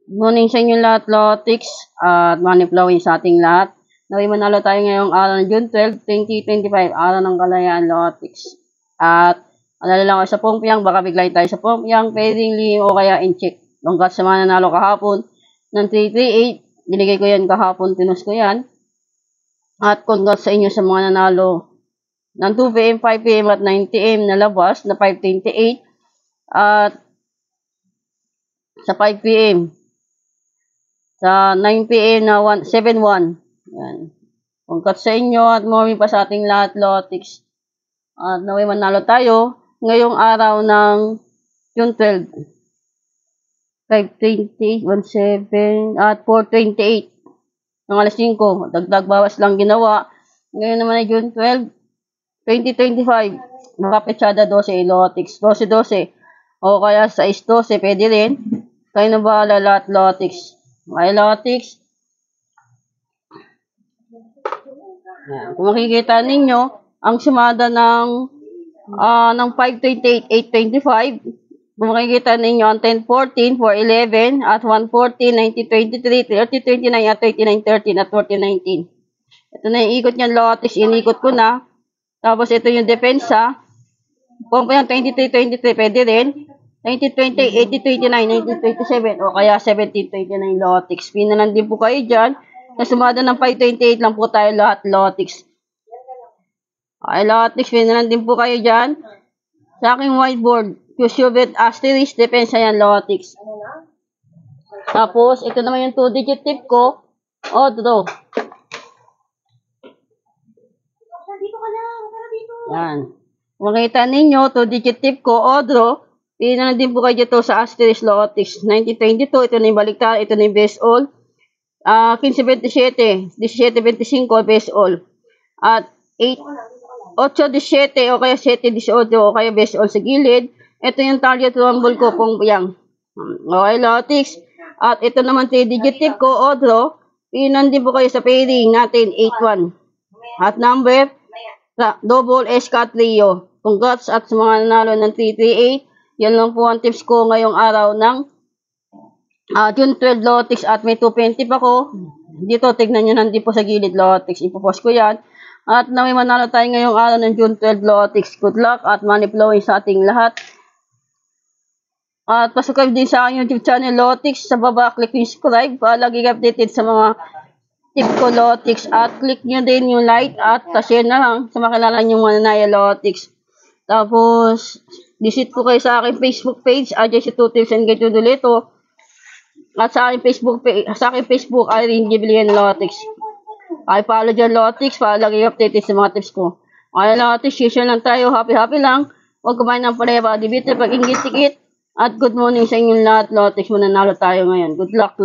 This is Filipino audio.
Morning sa inyo lahat, Lotix, at money flowing sa ating lahat. Naway manalo tayo ngayong araw ng June 12, 2025, araw ng kalayaan, Lotix. At alala lang ako sa Pompiang, baka biglayin tayo sa Pompiang, pwedeng lihim o kaya in-check. Longgat sa mga nanalo kahapon ng 338, binigay ko yan kahapon, tinus ko yan. At congrats sa inyo sa mga nanalo ng 2 PM, 5 PM at 9 PM na labas na 528 at sa 5 PM. Sa 9 PM na 71. Yan. Congrats sa inyo at morning pa sa ating lahat, Lotix. At naway manalo tayo ngayong araw ng June 12. 5:20, 17, at 4:28. Ng alas 5. Dagdag bawas lang ginawa. Ngayon naman ay June 12, 2025. Makapetsada 12, Lotix. 12-12. O kaya 6-12, pwede rin. Kayo na bahala lahat, Lotix. Okay, Lotix. Yan. Kung makikita ninyo, ang sumada ng 528, 825. Kung makikita ninyo, ang 1014, 411, at 114, 9023, 3029, at 3913, at 4019. Ito na yung ikot niyan, Lotix. Inikot ko na. Tapos ito yung depensa. Kung pa yung 2323, pwede rin. 1920, 8029, 1927, o kaya 1729, Lotix. Pinalan din po kayo dyan. Na sumada ng 528 lang po tayo lahat, Lotix. Okay, Lotix. Pinalan din po kayo dyan. Sa aking whiteboard, Qsubit asterisk, depensa yan, Lotix. Tapos, ito naman yung 2-digit tip ko. O, draw. Yan. Kung makita ninyo, 2-digit tip ko, o, draw. Pinalan din po kayo dito sa asterisk, Lotix. 1922, ito na yung baliktaran, ito na yung best all. 1527, 1725, best all. At 8-17 o kaya 7-18 o kaya best all sa gilid. Ito yung target rumble ko pong yang. Okay, Lotix. At ito naman 3-digit tip ko, o draw. Pinalan din po kayo sa pairing natin, 81. At number, double S cut Rio. Congrats at sa mga nanalo ng 338. Yan lang po ang tips ko ngayong araw ng June 12, Lotix. At may 220 pa ko. Dito, tignan nyo nandito po sa gilid, Lotix. Ipopost ko yan. At naway manalo tayo ngayong araw ng June 12, Lotix. Good luck at money flowing sa ating lahat. At pasubscribe din sa aking YouTube channel, Lotix. Sa baba, click yung subscribe para lagi updated sa mga tip ko, Lotix. At click nyo din yung like at share na lang sa makilala nyo mga nanaya, Lotix. Tapos, visit po kayo sa aking Facebook page, Ajay 2 Tips and Get You Dulito. At sa aking Facebook, Irene Gibilian, Lotix. Ay, follow dyan, Lotix, para lagi updated sa mga tips ko. Ay, Lotix, share lang tayo, happy lang. Huwag kumain ng paleba, dibit, pag-ingit-tikit. At good morning sa inyong lahat, Lotix, mananalo tayo ngayon. Good luck.